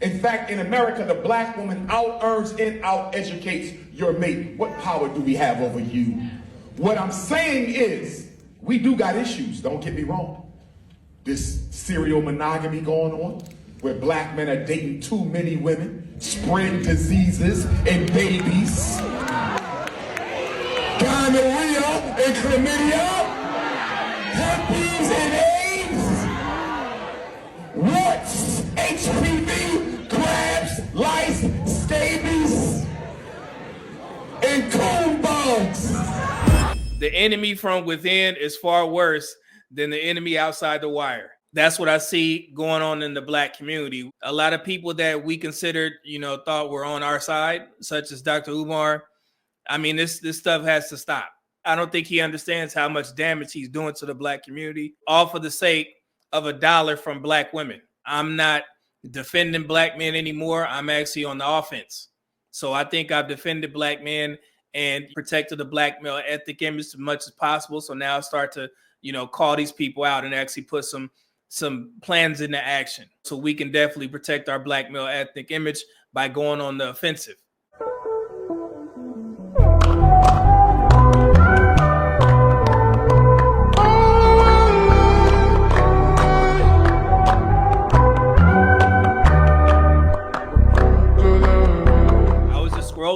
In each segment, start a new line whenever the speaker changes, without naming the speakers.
In fact, in America, the black woman out-earns and out-educates your mate. What power do we have over you? What I'm saying is, we do got issues, don't get me wrong. This serial monogamy going on, where black men are dating too many women, spreading diseases and babies. Gonorrhea and chlamydia, herpes and AIDS, warts, HPV, crabs, lice, scabies, and coon bugs.
The enemy from within is far worse than the enemy outside the wire. That's what I see going on in the black community. A lot of people that we considered, thought were on our side, such as Dr. Umar. I mean, this stuff has to stop. I don't think he understands how much damage he's doing to the black community, all for the sake of $1 from black women. I'm not defending black men anymore. I'm actually on the offense. So I think I've defended black men and protected the black male ethnic image as much as possible. So now I start to, call these people out and actually put some plans into action. So we can definitely protect our black male ethnic image by going on the offensive.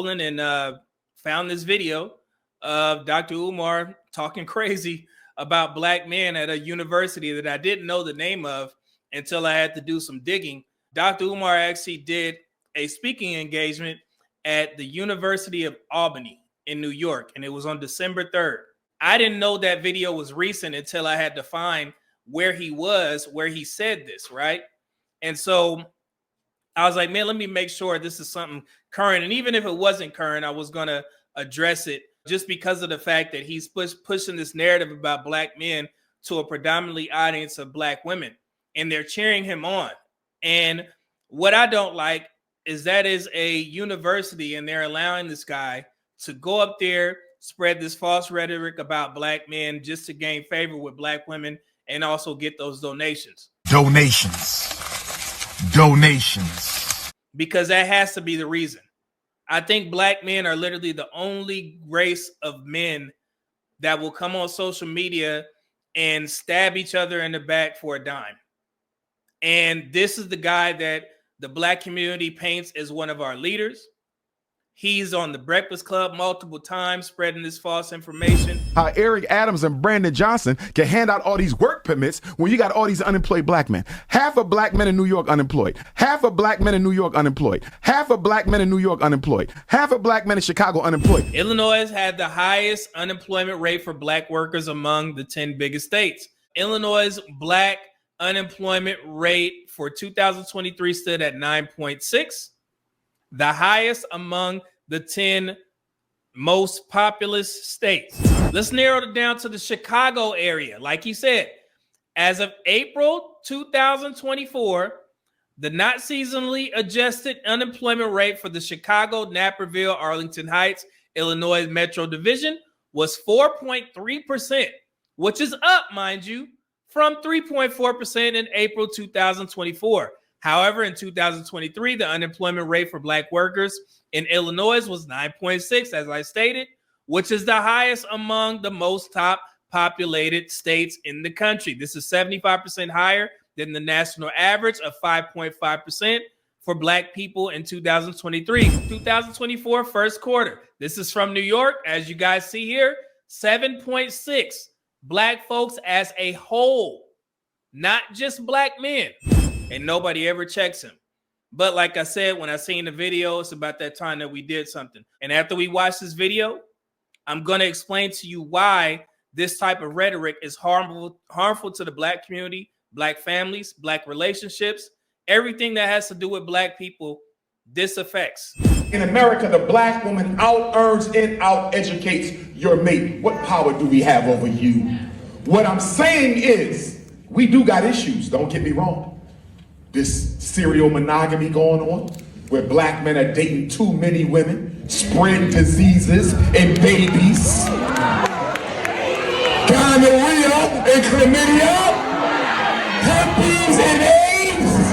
And found this video of Dr. Umar talking crazy about black men at a university that I didn't know the name of until I had to do some digging. Dr. Umar actually did a speaking engagement at the University of Albany in New York, and it was on December 3rd. I didn't know that video was recent until I had to find where he was, where he said this, right? And so I was like, man, let me make sure this is something current. And even if it wasn't current, I was going to address it just because of the fact that he's pushing this narrative about black men to a predominantly audience of black women. And they're cheering him on. And what I don't like is that is a university and they're allowing this guy to go up there, spread this false rhetoric about black men just to gain favor with black women and also get those donations.
Donations.
Because that has to be the reason. I think black men are literally the only race of men that will come on social media and stab each other in the back for a dime. And this is the guy that the black community paints as one of our leaders. He's on the Breakfast Club multiple times, spreading this false information.
How Eric Adams and Brandon Johnson can hand out all these work permits when you got all these unemployed black men. Half of black men in New York unemployed. Half of black men in New York unemployed. Half of black men in New York unemployed. Half of black men in Chicago unemployed.
Illinois had the highest unemployment rate for black workers among the 10 biggest states. Illinois' black unemployment rate for 2023 stood at 9.6. The highest among the 10 most populous states. Let's narrow it down to the Chicago area. Like he said, as of April 2024, the not seasonally adjusted unemployment rate for the Chicago, Naperville, Arlington Heights, Illinois Metro Division was 4.3%, which is up, mind you, from 3.4% in April 2024. However, in 2023, the unemployment rate for black workers in Illinois was 9.6, as I stated, which is the highest among the most top populated states in the country. This is 75% higher than the national average of 5.5% for black people in 2023. 2024 first quarter. This is from New York. As you guys see here, 7.6 black folks as a whole, not just black men. And nobody ever checks him. But like I said, when I seen the video, it's about that time that we did something. And after we watch this video, I'm going to explain to you why this type of rhetoric is harmful to the black community, black families, black relationships, everything that has to do with black people, this affects.
In America, the black woman out-earns and out-educates your mate. What power do we have over you? What I'm saying is, we do got issues, don't get me wrong. This serial monogamy going on, where black men are dating too many women, spreading diseases and babies. Gonorrhea and chlamydia, herpes and AIDS,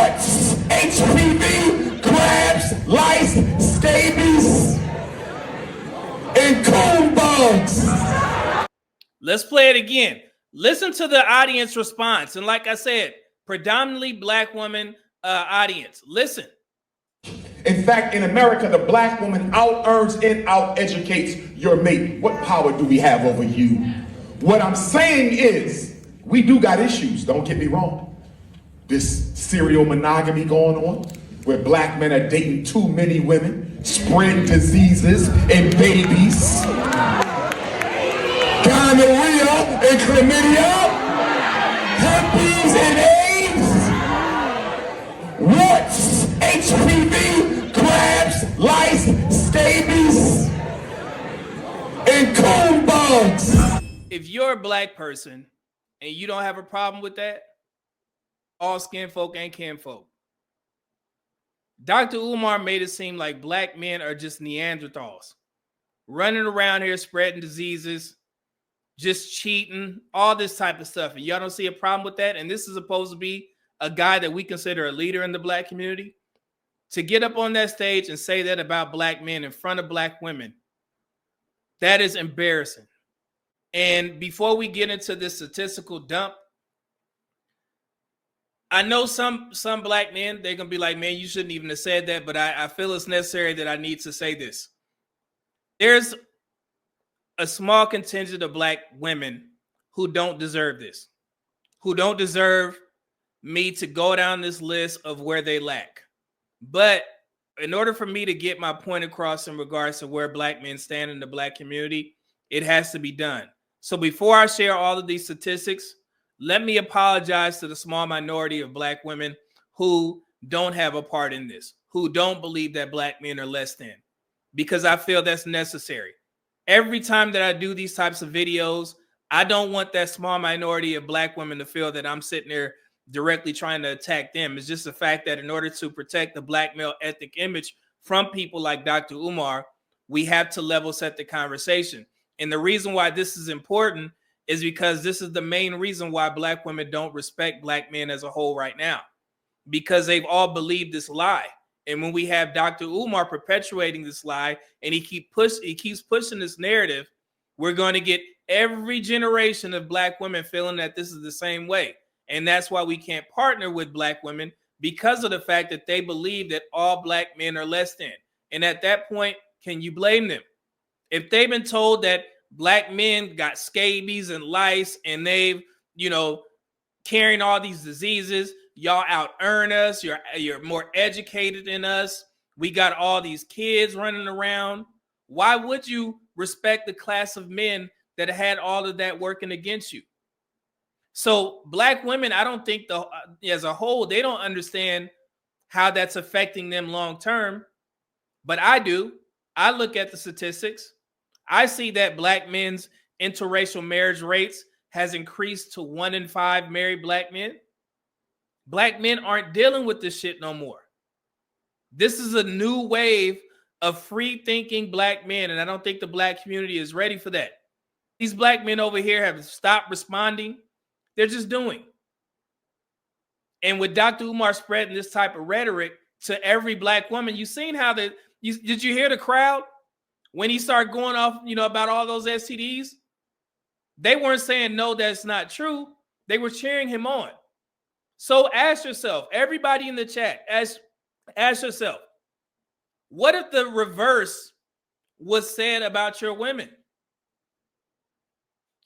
warts, HPV, crabs, lice, scabies, and coon bugs.
Let's play it again. Listen to the audience response. And like I said, predominantly black woman audience. Listen.
In fact, in America, the black woman out-earns and out-educates your mate. What power do we have over you? What I'm saying is, we do got issues, don't get me wrong. This serial monogamy going on, where black men are dating too many women, spreading diseases and babies. Gonorrhea and chlamydia, herpes and AIDS, warts, HPV, crabs, lice, scabies, and coon bugs.
If you're a black person and you don't have a problem with that, all skin folk ain't kin folk. Dr. Umar made it seem like black men are just Neanderthals, running around here spreading diseases, just cheating, all this type of stuff. And y'all don't see a problem with that? And this is supposed to be a guy that we consider a leader in the black community. To get up on that stage and say that about black men in front of black women, that is embarrassing. And before we get into this statistical dump, I know some black men, they're going to be like, man, you shouldn't even have said that, but I feel it's necessary that I need to say this. There's a small contingent of black women who don't deserve this, who don't deserve me to go down this list of where they lack. But in order for me to get my point across in regards to where black men stand in the black community, it has to be done. So before I share all of these statistics, let me apologize to the small minority of black women who don't have a part in this, who don't believe that black men are less than, because I feel that's necessary. Every time that I do these types of videos, I don't want that small minority of black women to feel that I'm sitting there directly trying to attack them. It's just the fact that in order to protect the black male ethnic image from people like Dr. Umar, we have to level set the conversation. And the reason why this is important is because this is the main reason why black women don't respect black men as a whole right now, because they've all believed this lie. And when we have Dr. Umar perpetuating this lie and he keeps pushing this narrative, we're going to get every generation of black women feeling that this is the same way. And that's why we can't partner with black women, because of the fact that they believe that all black men are less than. And at that point, can you blame them? If they've been told that black men got scabies and lice and they've, carrying all these diseases, y'all out earn us, you're more educated than us, we got all these kids running around, why would you respect the class of men that had all of that working against you? So black women, I don't think as a whole, they don't understand how that's affecting them long term, but I do. I look at the statistics. I see that black men's interracial marriage rates has increased to 1 in 5 married black men. Black men aren't dealing with this shit no more. This is a new wave of free thinking black men, and I don't think the black community is ready for that. These black men over here have stopped responding. They're just doing. And with Dr. Umar spreading this type of rhetoric to every black woman, you seen how did you hear the crowd when he started going off, about all those STDs? They weren't saying, no, that's not true. They were cheering him on. So ask yourself, everybody in the chat, ask yourself, what if the reverse was said about your women?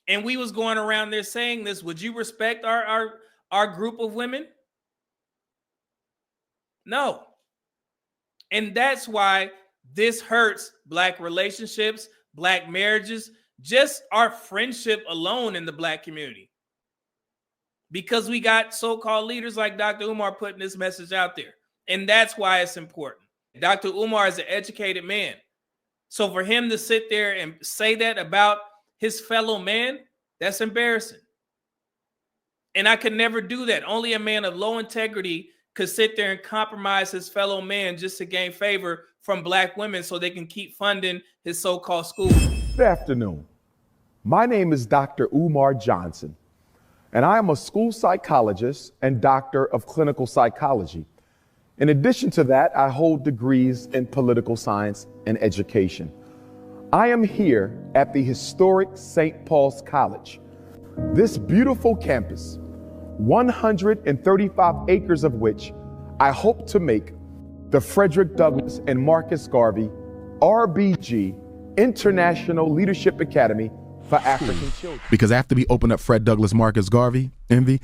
And we was going around there saying this, would you respect our group of women? No. And that's why this hurts black relationships, black marriages, just our friendship alone in the black community. Because we got so-called leaders like Dr. Umar putting this message out there. And that's why it's important. Dr. Umar is an educated man. So for him to sit there and say that about his fellow man, that's embarrassing. And I could never do that. Only a man of low integrity could sit there and compromise his fellow man just to gain favor from black women so they can keep funding his so-called school.
Good afternoon. My name is Dr. Umar Johnson, and I am a school psychologist and doctor of clinical psychology. In addition to that, I hold degrees in political science and education. I am here at the historic St. Paul's College. This beautiful campus, 135 acres of which I hope to make the Frederick Douglass and Marcus Garvey RBG International Leadership Academy for African children.
Because after we open up Fred Douglass, Marcus Garvey, Envy,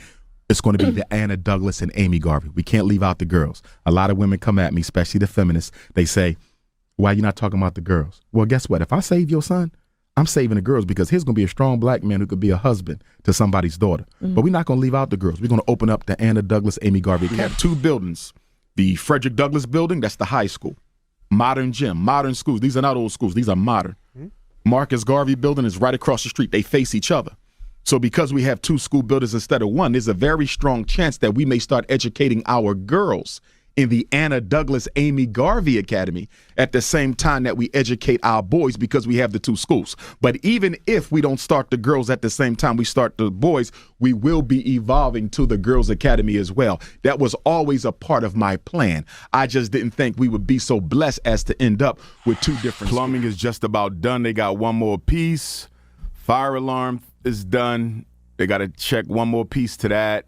it's going to be the Anna Douglas and Amy Garvey. We can't leave out the girls. A lot of women come at me, especially the feminists. They say, why are you not talking about the girls? Well, guess what? If I save your son, I'm saving the girls, because he's going to be a strong black man who could be a husband to somebody's daughter. But we're not going to leave out the girls. We're going to open up the Anna Douglas, Amy Garvey. We have two buildings. The Frederick Douglass building, that's the high school. Modern gym, modern schools. These are not old schools. These are modern. Marcus Garvey building is right across the street. They face each other. So because we have two school buildings instead of one, there's a very strong chance that we may start educating our girls in the Anna Douglas Amy Garvey Academy at the same time that we educate our boys, because we have the two schools. But even if we don't start the girls at the same time we start the boys, we will be evolving to the Girls Academy as well. That was always a part of my plan. I just didn't think we would be so blessed as to end up with two different. Plumbing is just about done. They got one more piece. Fire alarm is done. They got to check one more piece to that.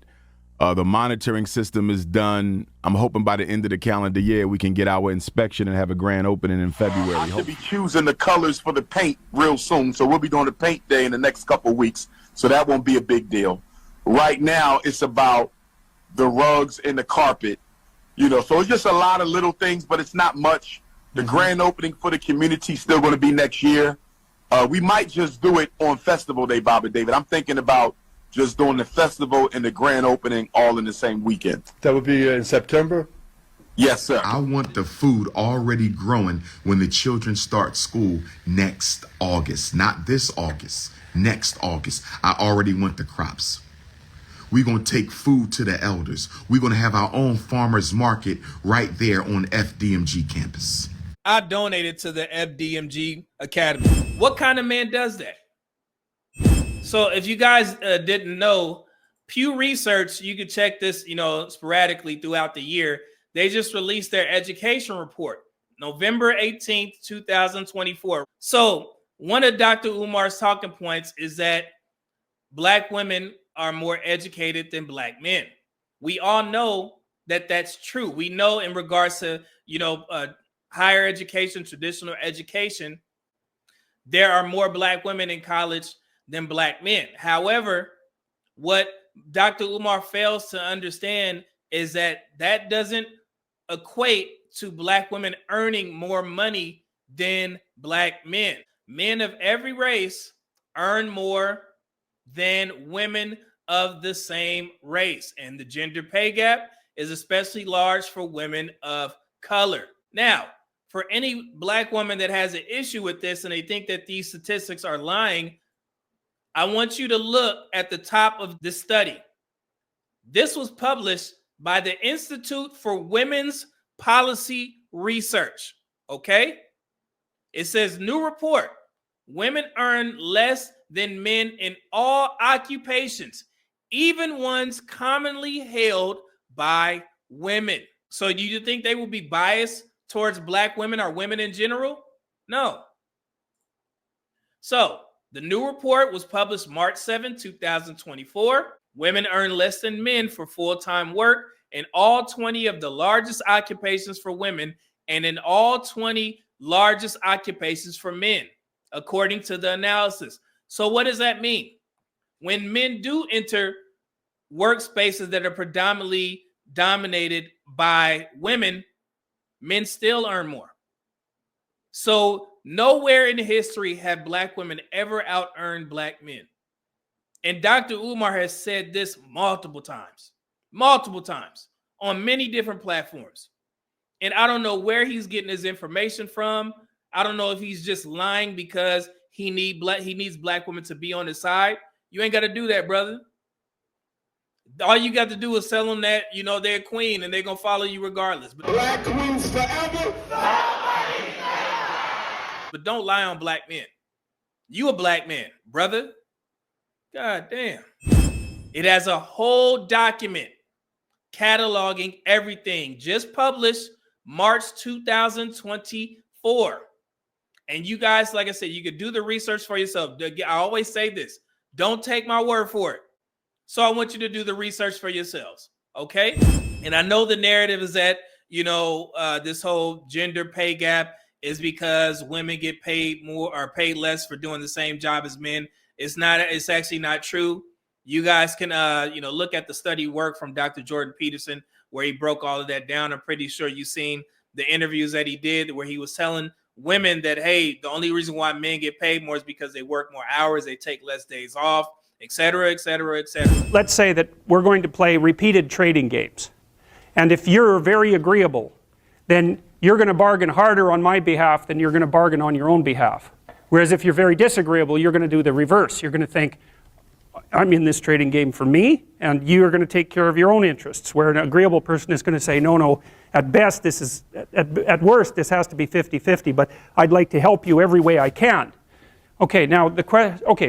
The monitoring system is done. I'm hoping by the end of the calendar year we can get our inspection and have a grand opening in February.
I should be choosing the colors for the paint real soon, so we'll be doing the paint day in the next couple of weeks, so that won't be a big deal. Right now, it's about the rugs and the carpet, you know, so it's just a lot of little things, but it's not much. The grand opening for the community is still going to be next year. We might just do it on Festival Day, Bobby David. I'm thinking about just doing the festival and the grand opening all in the same weekend.
That would be in September?
Yes, sir.
I want the food already growing when the children start school next August. Not this August, next August. I already want the crops. We're going to take food to the elders. We're going to have our own farmers market right there on FDMG campus.
I donated to the FDMG Academy. What kind of man does that? So if you guys didn't know, Pew Research, you can check this, you know, sporadically throughout the year. They just released their education report, November 18th, 2024. So one of Dr. Umar's talking points is that black women are more educated than black men. We all know that that's true. We know in regards to, you know, higher education, traditional education, there are more black women in college than black men. However, what Dr. Umar fails to understand is that that doesn't equate to black women earning more money than black men. Men of every race earn more than women of the same race. And the gender pay gap is especially large for women of color. Now, for any black woman that has an issue with this and they think that these statistics are lying, I want you to look at the top of this study. This was published by the Institute for Women's Policy Research, okay? It says, new report, women earn less than men in all occupations, even ones commonly held by women. So do you think they will be biased towards black women or women in general? No. So the new report was published March 7, 2024. Women earn less than men for full-time work in all 20 of the largest occupations for women and in all 20 largest occupations for men, according to the analysis. So what does that mean? When men do enter workspaces that are predominantly dominated by women, men still earn more. So nowhere in history have black women ever out-earned black men. And Dr. Umar has said this multiple times on many different platforms. And I don't know where he's getting his information from. I don't know if he's just lying because he needs black women to be on his side. You ain't got to do that, brother. All you got to do is tell them that, you know, they're queen and they're going to follow you regardless. But
Black queens forever.
But don't lie on black men. You a black man, brother. God damn. It has a whole document cataloging everything, just published March 2024. And you guys, like I said, you could do the research for yourself. I always say this, don't take my word for it. So I want you to do the research for yourselves, okay? And I know the narrative is that, this whole gender pay gap is because women get paid more or paid less for doing the same job as men. It's actually not true. You guys can, look at the study work from Dr. Jordan Peterson, where he broke all of that down. I'm pretty sure you've seen the interviews that he did where he was telling women that, hey, the only reason why men get paid more is because they work more hours, they take less days off, et cetera, et cetera, et cetera.
Let's say that we're going to play repeated trading games. And if you're very agreeable, then you're going to bargain harder on my behalf than you're going to bargain on your own behalf. Whereas if you're very disagreeable, you're going to do the reverse. You're going to think, I'm in this trading game for me, and you're going to take care of your own interests. Where an agreeable person is going to say, no, at best, at worst, this has to be 50-50, but I'd like to help you every way I can. Okay, now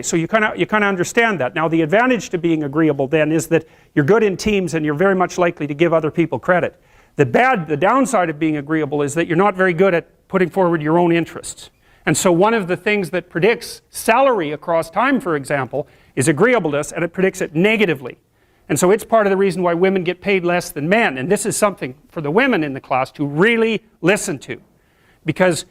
so you kind of understand that. Now the advantage to being agreeable then is that you're good in teams and you're very much likely to give other people credit. The downside of being agreeable is that you're not very good at putting forward your own interests. And so one of the things that predicts salary across time, for example, is agreeableness, and it predicts it negatively. And so it's part of the reason why women get paid less than men. And this is something for the women in the class to really listen to. Because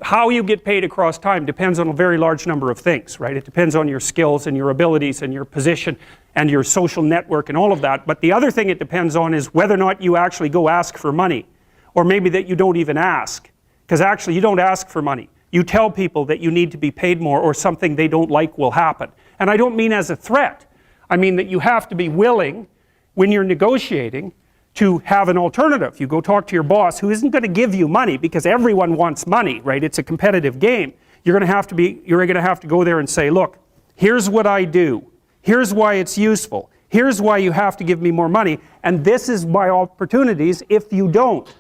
how you get paid across time depends on a very large number of things, right? It depends on your skills and your abilities and your position and your social network and all of that. But the other thing it depends on is whether or not you actually go ask for money. Or maybe that you don't even ask. Because actually you don't ask for money. You tell people that you need to be paid more or something they don't like will happen. And I don't mean as a threat. I mean that you have to be willing, when you're negotiating, to have an alternative. You go talk to your boss who isn't going to give you money because everyone wants money, right? It's a competitive game. You're going to have to go there and say, look, here's what I do. Here's why it's useful. Here's why you have to give me more money. And this is my opportunities if you don't.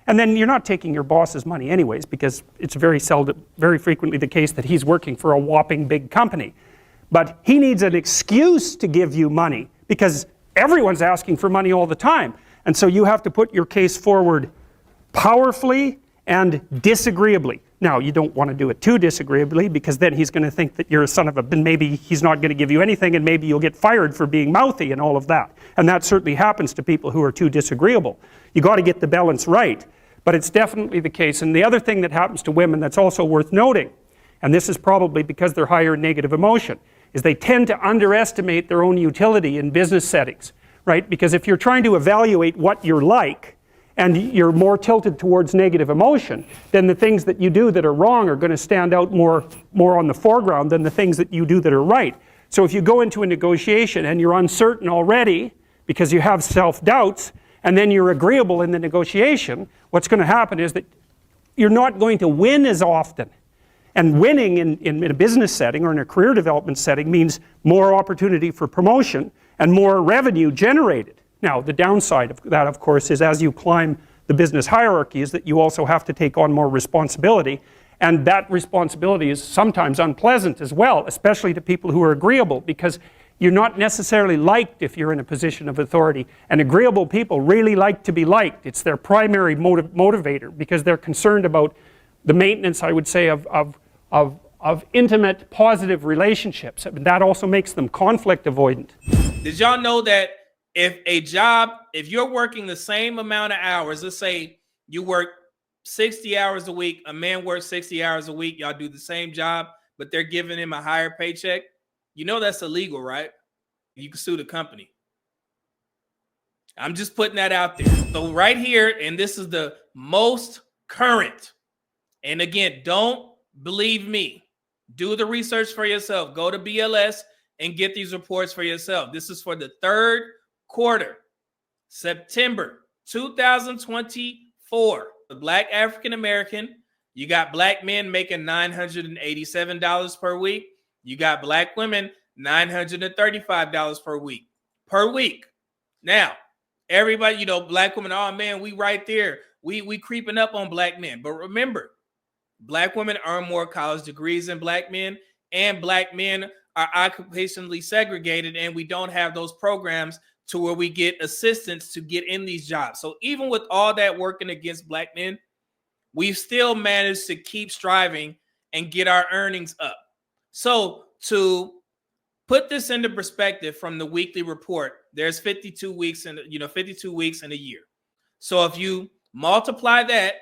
And then you're not taking your boss's money anyways, because it's very frequently the case that he's working for a whopping big company. But he needs an excuse to give you money because everyone's asking for money all the time. And so you have to put your case forward powerfully and disagreeably. Now, you don't want to do it too disagreeably because then he's going to think that you're a son of a, maybe he's not going to give you anything and maybe you'll get fired for being mouthy and all of that. And that certainly happens to people who are too disagreeable. You got to get the balance right, but it's definitely the case. And the other thing that happens to women that's also worth noting, and this is probably because they're higher in negative emotion, is they tend to underestimate their own utility in business settings. Right? Because if you're trying to evaluate what you're like and you're more tilted towards negative emotion, then the things that you do that are wrong are going to stand out more on the foreground than the things that you do that are right. So if you go into a negotiation and you're uncertain already because you have self-doubts and then you're agreeable in the negotiation, what's going to happen is that you're not going to win as often. And winning in a business setting or in a career development setting means more opportunity for promotion and more revenue generated. Now, the downside of that, of course, is as you climb the business hierarchy is that you also have to take on more responsibility. And that responsibility is sometimes unpleasant as well, especially to people who are agreeable, because you're not necessarily liked if you're in a position of authority. And agreeable people really like to be liked. It's their primary motivator because they're concerned about the maintenance, I would say, of intimate, positive relationships. And that also makes them conflict avoidant.
Did y'all know that if you're working the same amount of hours, let's say you work 60 hours a week, a man works 60 hours a week, y'all do the same job, but they're giving him a higher paycheck, you know that's illegal, right? You can sue the company. I'm just putting that out there. So right here, and this is the most current, and again, don't believe me. Do the research for yourself. Go to BLS and get these reports for yourself. This is for the third quarter, September 2024. The Black African American, you got Black men making $987 per week. You got Black women $935 per week. Now, everybody, Black women, oh man, we right there. We creeping up on Black men. But remember, Black women earn more college degrees than Black men, and Black men are occupationally segregated, and we don't have those programs to where we get assistance to get in these jobs. So even with all that working against black men, we've still managed to keep striving and get our earnings up. So to put this into perspective from the weekly report, there's 52 weeks in 52 weeks in a year. So if you multiply that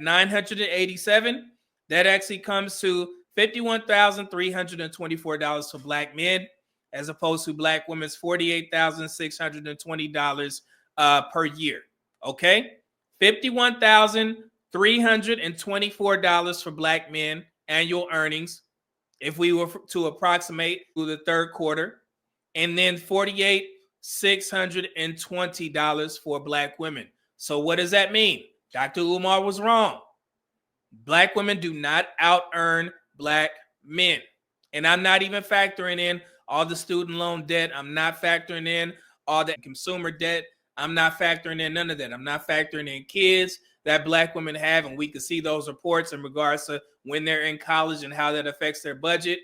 987, that actually comes to $51,324 for black men, as opposed to black women's $48,620 per year. Okay, $51,324 for black men annual earnings, if we were to approximate through the third quarter, and then $48,620 for black women. So what does that mean? Dr. Umar was wrong. Black women do not out-earn black men. And I'm not even factoring in all the student loan debt. I'm not factoring in all the consumer debt. I'm not factoring in none of that. I'm not factoring in kids that black women have, and we can see those reports in regards to when they're in college and how that affects their budget.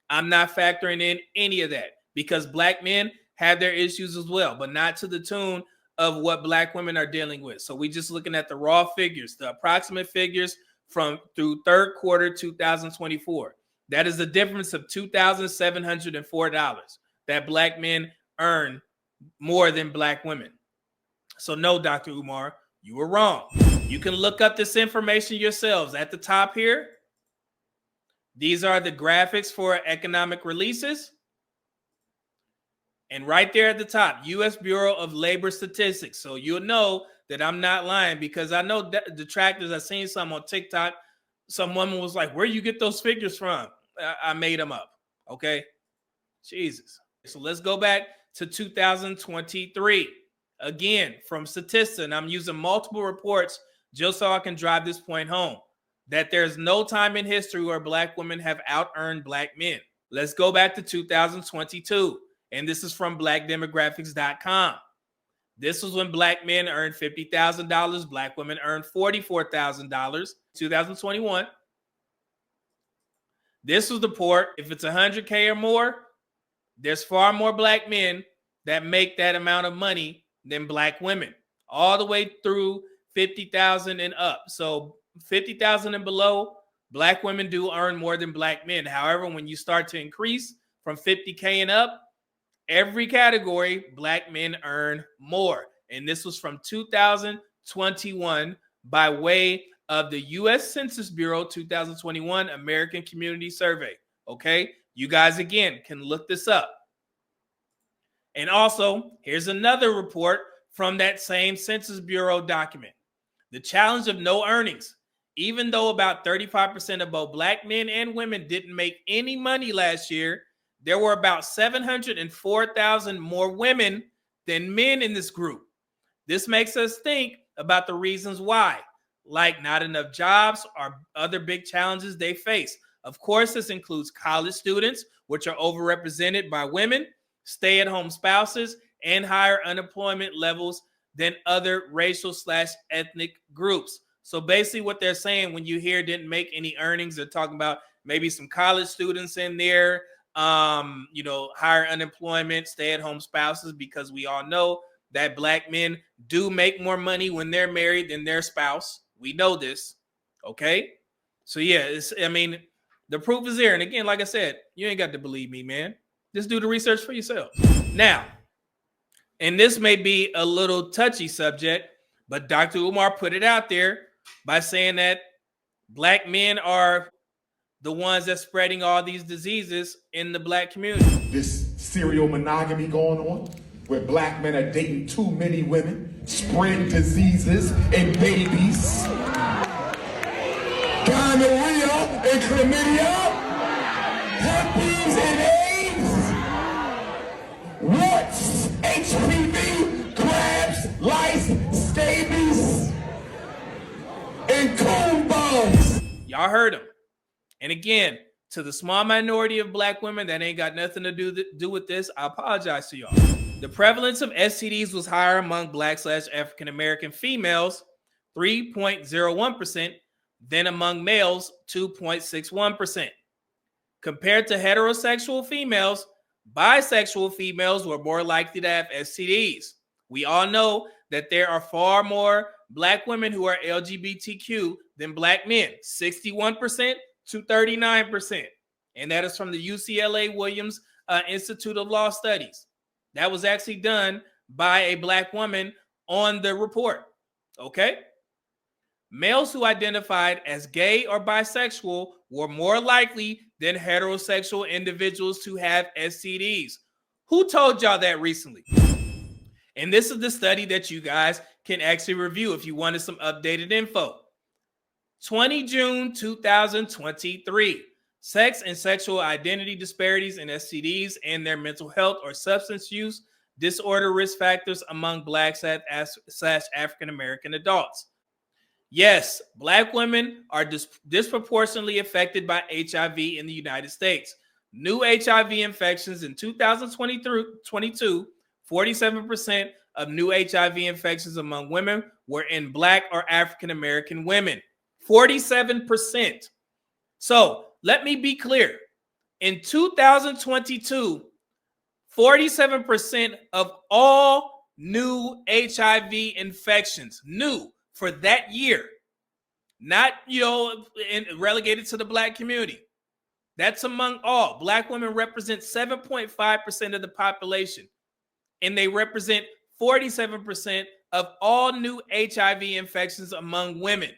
I'm not factoring in any of that because black men have their issues as well, but not to the tune of what black women are dealing with. So we just looking at the raw figures, the approximate figures from through third quarter 2024. That is the difference of $2,704 that black men earn more than black women. So no, Dr. Umar, you were wrong. You can look up this information yourselves. At the top here, these are the graphics for economic releases. And right there at the top, U.S. Bureau of Labor Statistics. So you'll know that I'm not lying because I know detractors. I've seen some on TikTok. Some woman was like, where you get those figures from? I made them up. Okay. Jesus. So let's go back to 2023. Again, from Statista, and I'm using multiple reports just so I can drive this point home, that there's no time in history where black women have out-earned black men. Let's go back to 2022, and this is from blackdemographics.com. This was when black men earned $50,000, black women earned $44,000. 2021. This was the report. If it's 100K or more, there's far more black men that make that amount of money than black women, all the way through 50,000 and up. So 50,000 and below, black women do earn more than black men. However, when you start to increase from 50K and up, every category, black men earn more. And this was from 2021 by way of the U.S. Census Bureau 2021 American Community Survey. Okay, you guys again can look this up. And also, here's another report from that same Census Bureau document. The challenge of no earnings. Even though about 35% of both black men and women didn't make any money last year, there were about 704,000 more women than men in this group. This makes us think about the reasons why, like not enough jobs or other big challenges they face. Of course, this includes college students, which are overrepresented by women, stay-at-home spouses, and higher unemployment levels than other racial/ethnic groups. So basically what they're saying when you hear didn't make any earnings, they're talking about maybe some college students in there, higher unemployment, stay-at-home spouses, because we all know that black men do make more money when they're married than their spouse. We know this, okay? So yeah, the proof is there. And again, like I said, you ain't got to believe me, man. Just do the research for yourself. Now, and this may be a little touchy subject, but Dr. Umar put it out there by saying that black men are the ones that's spreading all these diseases in the black community.
This serial monogamy going on, where black men are dating too many women, spread diseases and babies, gonorrhea and chlamydia, herpes and AIDS, warts, HPV, crabs, lice, scabies, and coon bugs.
Y'all heard him. And again, to the small minority of black women that ain't got nothing to do with this, I apologize to y'all. The prevalence of STDs was higher among black/African American females, 3.01%, than among males, 2.61%. Compared to heterosexual females, bisexual females were more likely to have STDs. We all know that there are far more black women who are LGBTQ than black men, 61% to 39%. And that is from the UCLA Williams Institute of Law Studies. That was actually done by a black woman on the report. Okay? Males who identified as gay or bisexual were more likely than heterosexual individuals to have STDs. Who told y'all that recently? And this is the study that you guys can actually review if you wanted some updated info. 20 June 2023. Sex and sexual identity disparities in STDs and their mental health or substance use disorder risk factors among Black / African American adults. Yes, Black women are disproportionately affected by HIV in the United States. New HIV infections in 2022, 47% of new HIV infections among women were in Black or African American women. 47%. So let me be clear. In 2022, 47% of all new HIV infections, new for that year, not, relegated to the Black community. That's among all. Black women represent 7.5% of the population, and they represent 47% of all new HIV infections among women.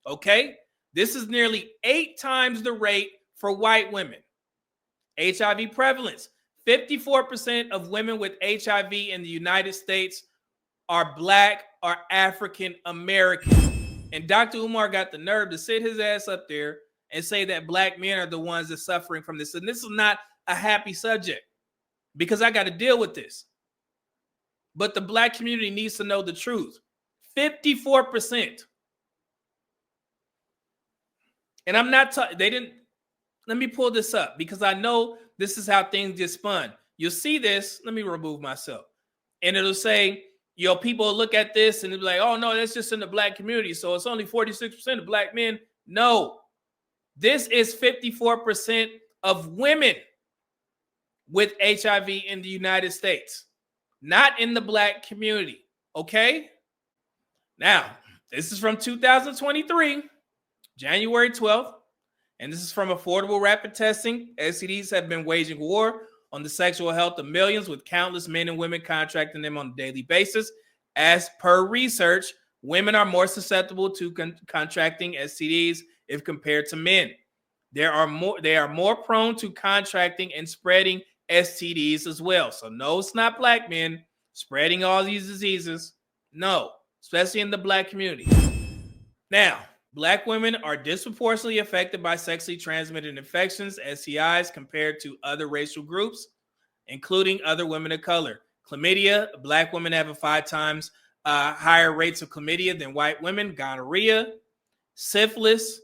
Okay? This is nearly 8 times the rate for white women. HIV prevalence. 54% of women with HIV in the United States are Black or African American. And Dr. Umar got the nerve to sit his ass up there and say that Black men are the ones that are suffering from this. And this is not a happy subject because I got to deal with this. But the Black community needs to know the truth. 54%. And I'm not, let me pull this up because I know this is how things get spun. You'll see this. Let me remove myself. And it'll say, people look at this and they'll be like, oh no, that's just in the Black community. So it's only 46% of Black men. No, this is 54% of women with HIV in the United States, not in the Black community. Okay. Now, this is from 2023, January 12th. And this is from Affordable Rapid Testing. STDs have been waging war on the sexual health of millions, with countless men and women contracting them on a daily basis. As per research, women are more susceptible to contracting STDs if compared to men. They are more prone to contracting and spreading STDs as well. So no, it's not Black men spreading all these diseases. No, especially in the Black community. Now, Black women are disproportionately affected by sexually transmitted infections, STIs, compared to other racial groups, including other women of color. Chlamydia, Black women have a 5 times higher rates of chlamydia than white women. Gonorrhea, syphilis,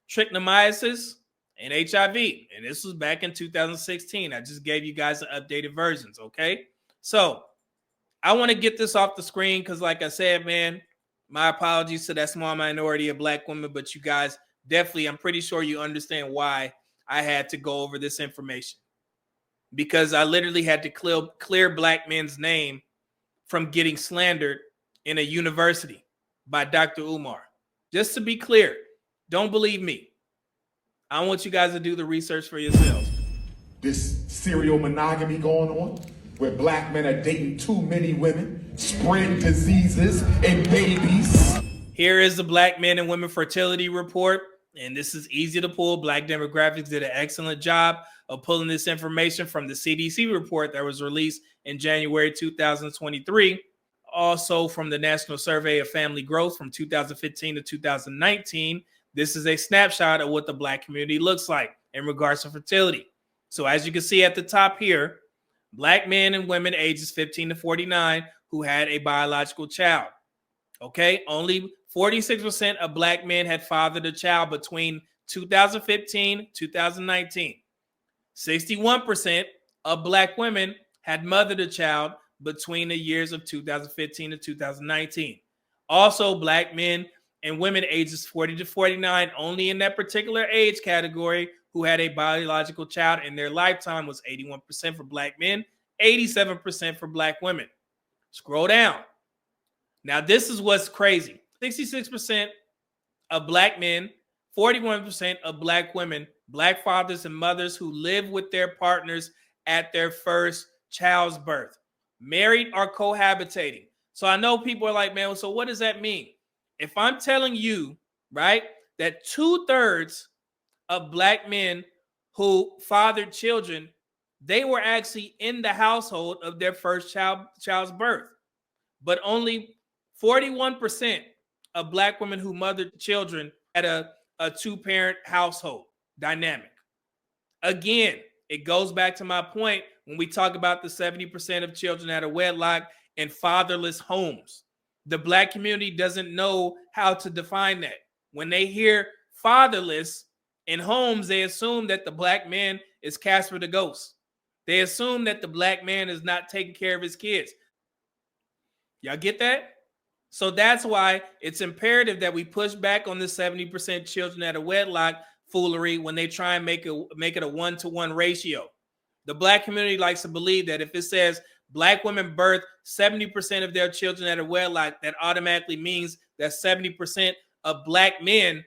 trichomoniasis, and HIV. And this was back in 2016. I just gave you guys the updated versions, okay? So I want to get this off the screen because, like I said, man, my apologies to that small minority of Black women, but you guys definitely, I'm pretty sure you understand why I had to go over this information. Because I literally had to clear Black men's name from getting slandered in a university by Dr. Umar. Just to be clear, don't believe me. I want you guys to do the research for yourselves.
This serial monogamy going on, where Black men are dating too many women, spread diseases and babies.
Here is the Black men and women fertility report, and this is easy to pull. Black Demographics did an excellent job of pulling this information from the CDC report that was released in January 2023. Also from the National Survey of Family Growth from 2015 to 2019. This is a snapshot of what the Black community looks like in regards to fertility. So as you can see at the top here, Black men and women ages 15 to 49 who had a biological child. Okay, only 46% of Black men had fathered a child between 2015 2019. 61% of Black women had mothered a child between the years of 2015 to 2019. Also, Black men and women ages 40 to 49, only in that particular age category, who had a biological child in their lifetime was 81% for black men, 87% for black women. Scroll down. Now, this is what's crazy. 66% of black men, 41% of black women, black fathers and mothers who live with their partners at their first child's birth, married or cohabitating. So I know people are like, man, so what does that mean? If I'm telling you, right, that 2/3 of black men who fathered children, they were actually in the household of their first child's birth, but only 41% of black women who mothered children at a two-parent household dynamic. Again, it goes back to my point when we talk about the 70% of children out of wedlock and fatherless homes. The black community doesn't know how to define that. When they hear fatherless in homes, they assume that the black man is Casper the Ghost. They assume that the black man is not taking care of his kids. Y'all get that? So that's why it's imperative that we push back on the 70% children out of wedlock foolery when they try and make it a 1-to-1 ratio. The black community likes to believe that if it says black women birth 70% of their children out of wedlock, that automatically means that 70% of black men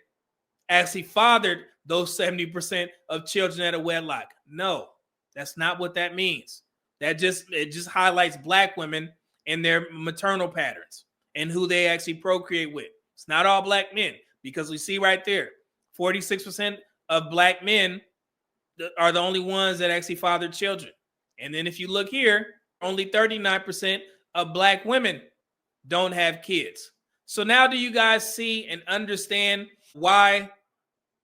actually fathered those 70% of children out of wedlock. No, that's not what that means. It just highlights black women and their maternal patterns and who they actually procreate with. It's not all black men, because we see right there, 46% of black men are the only ones that actually fathered children. And then if you look here, only 39% of black women don't have kids. So now do you guys see and understand why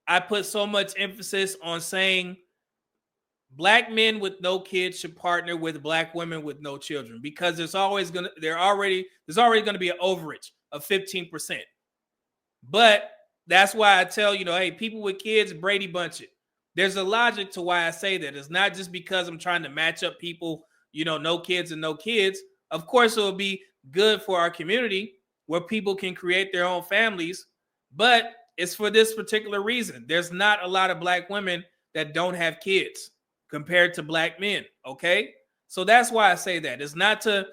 I put so much emphasis on saying black men with no kids should partner with black women with no children? Because there's already going to be an overage of 15%. But that's why I tell hey, people with kids, Brady Bunch it. There's a logic to why I say that. It's not just because I'm trying to match up people, no kids and no kids. Of course, it will be good for our community where people can create their own families, but it's for this particular reason. There's not a lot of black women that don't have kids compared to black men, okay? So that's why I say that. It's not to,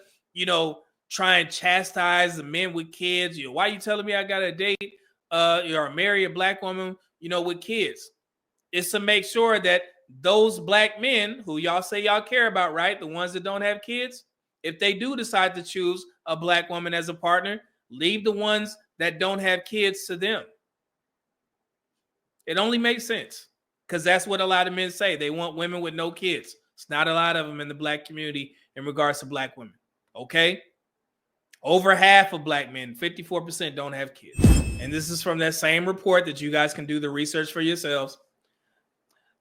try and chastise the men with kids. Why are you telling me I got to date or marry a black woman, with kids? It's to make sure that those black men who y'all say y'all care about, right? The ones that don't have kids, if they do decide to choose a black woman as a partner, leave the ones that don't have kids to them. It only makes sense because that's what a lot of men say. They want women with no kids. It's not a lot of them in the black community in regards to black women. Okay? Over half of black men, 54%, don't have kids. And this is from that same report that you guys can do the research for yourselves.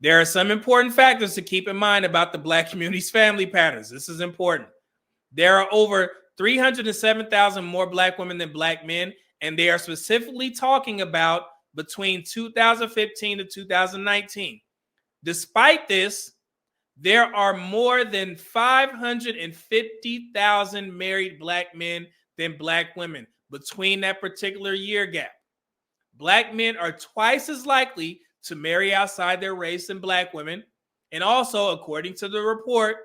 There are some important factors to keep in mind about the black community's family patterns. This is important. There are over 307,000 more black women than black men, and they are specifically talking about between 2015 to 2019. Despite this, there are more than 550,000 married black men than black women between that particular year gap. Black men are twice as likely to marry outside their race than black women. And also, according to the report,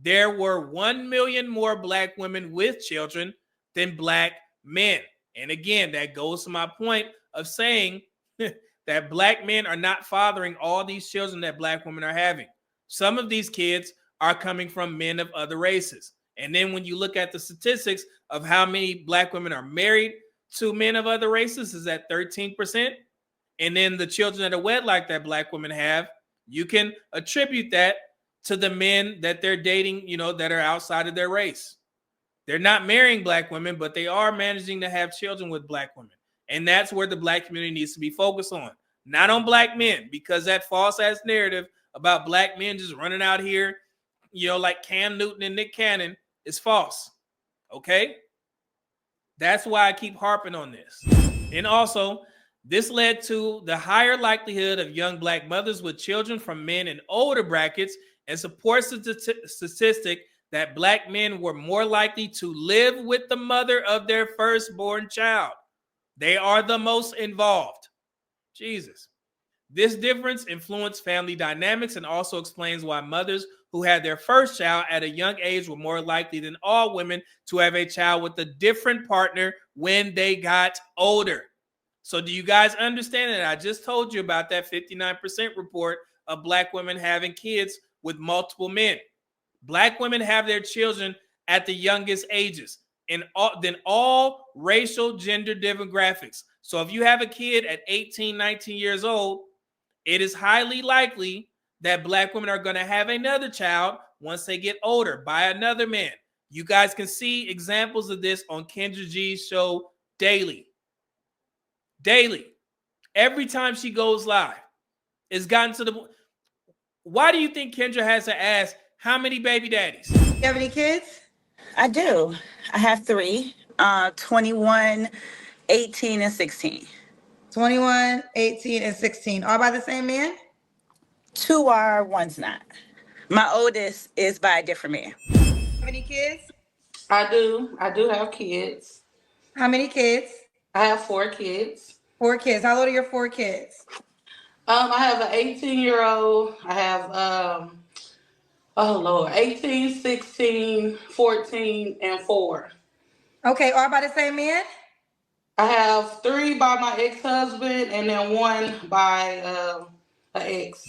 there were 1 million more black women with children than black men. And again, that goes to my point of saying that black men are not fathering all these children that black women are having. Some of these kids are coming from men of other races. And then when you look at the statistics of how many black women are married to men of other races, is at 13%. And then the children that are wedlock that black women have, you can attribute that to the men that they're dating, that are outside of their race. They're not marrying black women, but they are managing to have children with black women. And that's where the black community needs to be focused on, not on black men, because that false ass narrative about black men just running out here, like Cam Newton and Nick Cannon is false. Okay? That's why I keep harping on this. And also, this led to the higher likelihood of young black mothers with children from men in older brackets and supports the statistic that black men were more likely to live with the mother of their firstborn child. They are the most involved. Jesus. This difference influenced family dynamics and also explains why mothers who had their first child at a young age were more likely than all women to have a child with a different partner when they got older. So do you guys understand that? I just told you about that 59% report of Black women having kids with multiple men. Black women have their children at the youngest ages and then all racial gender demographics. So if you have a kid at 18, 19 years old, it is highly likely that Black women are going to have another child once they get older by another man. You guys can see examples of this on Kendra G's show daily. Daily. Every time she goes live. It's gotten to the... Why do you think Kendra has to ask how many baby daddies?
You have any kids?
I do. I have 3, 21, 18, and 16.
21, 18, and 16. All by the same man?
2 are, 1's not. My oldest is by a different man.
You have any kids?
I do. I do have kids.
How many kids?
I have 4 kids.
4 kids. How old are your 4 kids?
I have an 18-year-old. I have 18, 16, 14, and 4.
Okay, all by the same man?
I have 3 by my ex-husband and then 1 by an ex.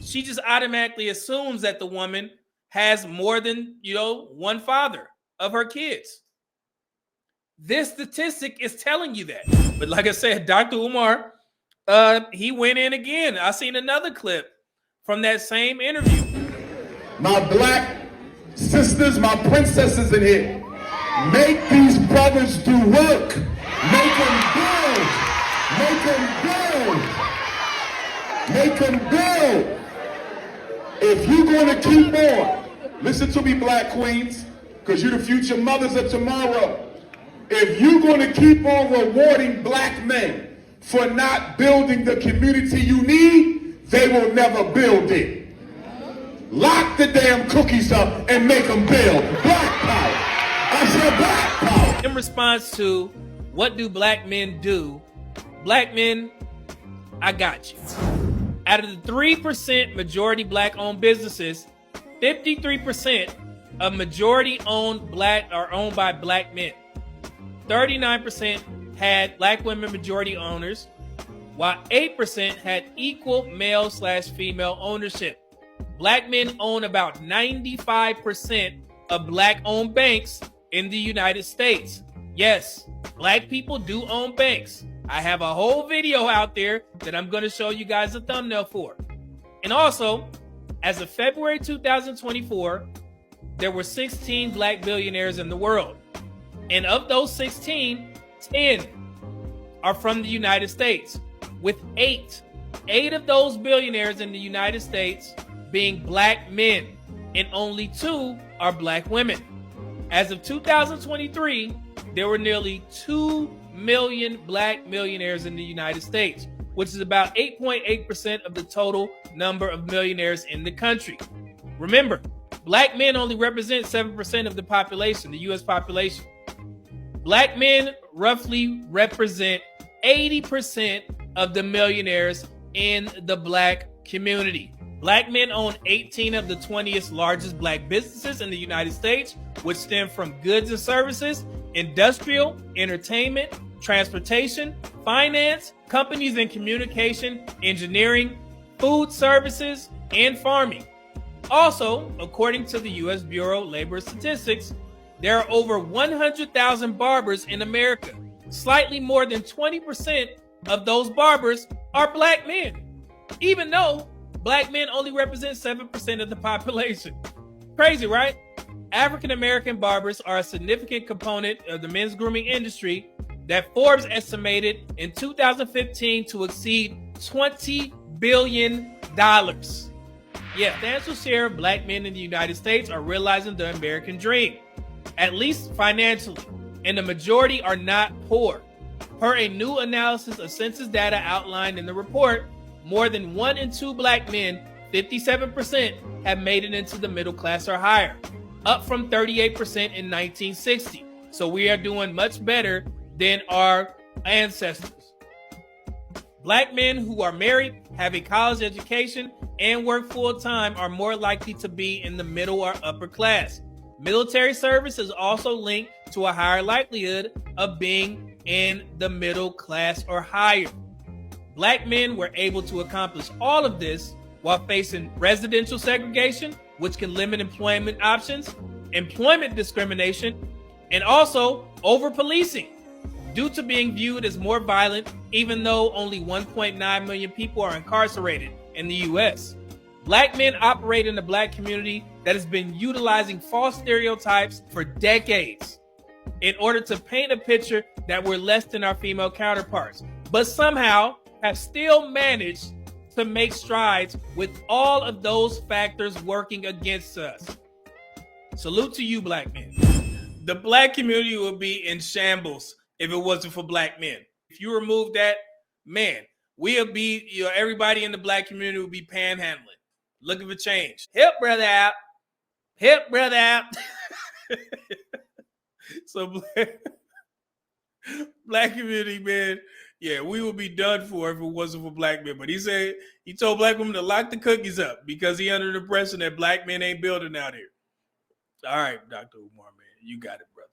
She just automatically assumes that the woman has more than, one father of her kids. This statistic is telling you that. But like I said, Dr. Umar, he went in again. I seen another clip from that same interview.
My Black sisters, my princesses in here, make these brothers do work. Make them build. Make them build. Make them build. If you're going to keep on, listen to me, Black queens, because you're the future mothers of tomorrow. If you're going to keep on rewarding Black men for not building the community you need, they will never build it. Lock the damn cookies up and make them build. Black power. I said Black power.
In response to what do Black men do? Black men, I got you. Out of the 3% majority Black-owned businesses, 53% of majority-owned Black are owned by Black men. 39% had Black women majority owners, while 8% had equal male/female ownership. Black men own about 95% of Black-owned banks in the United States. Yes, Black people do own banks. I have a whole video out there that I'm going to show you guys a thumbnail for. And also, as of February 2024, there were 16 Black billionaires in the world. And of those 16, 10 are from the United States, with 8 of those billionaires in the United States being Black men, and only 2 are Black women. As of 2023, there were nearly 2 million Black millionaires in the United States, which is about 8.8% of the total number of millionaires in the country. Remember, Black men only represent 7% of the population, the U.S. population. Black men roughly represent 80% of the millionaires in the Black community. Black men own 18 of the 20th largest Black businesses in the United States, which stem from goods and services, industrial, entertainment, transportation, finance, companies in communication, engineering, food services, and farming. Also, according to the U.S. Bureau of Labor Statistics, there are over 100,000 barbers in America. Slightly more than 20% of those barbers are Black men, even though Black men only represent 7% of the population. Crazy, right? African American barbers are a significant component of the men's grooming industry that Forbes estimated in 2015 to exceed $20 billion. Yeah, substantial share of Black men in the United States are realizing the American dream, at least financially, and the majority are not poor. Per a new analysis of census data outlined in the report, more than 1 in 2 Black men, 57%, have made it into the middle class or higher, up from 38% in 1960. So we are doing much better than our ancestors. Black men who are married have a college education, and work full-time are more likely to be in the middle or upper class. Military service is also linked to a higher likelihood of being in the middle class or higher. Black men were able to accomplish all of this while facing residential segregation, which can limit employment options, employment discrimination, and also over-policing, due to being viewed as more violent, even though only 1.9 million people are incarcerated in the US. Black men operate in the Black community that has been utilizing false stereotypes for decades in order to paint a picture that we're less than our female counterparts, but somehow have still managed to make strides with all of those factors working against us. Salute to you, Black men. The Black community would be in shambles if it wasn't for Black men. If you remove that, man, we'll be, everybody in the Black community would be panhandling, looking for change. Help brother out. Help brother out. So Black community, man, yeah, we would be done for if it wasn't for Black men. But he told Black women to lock the cookies up because he under the impression that Black men ain't building out here. All right, Dr. Umar, man, you got it, brother.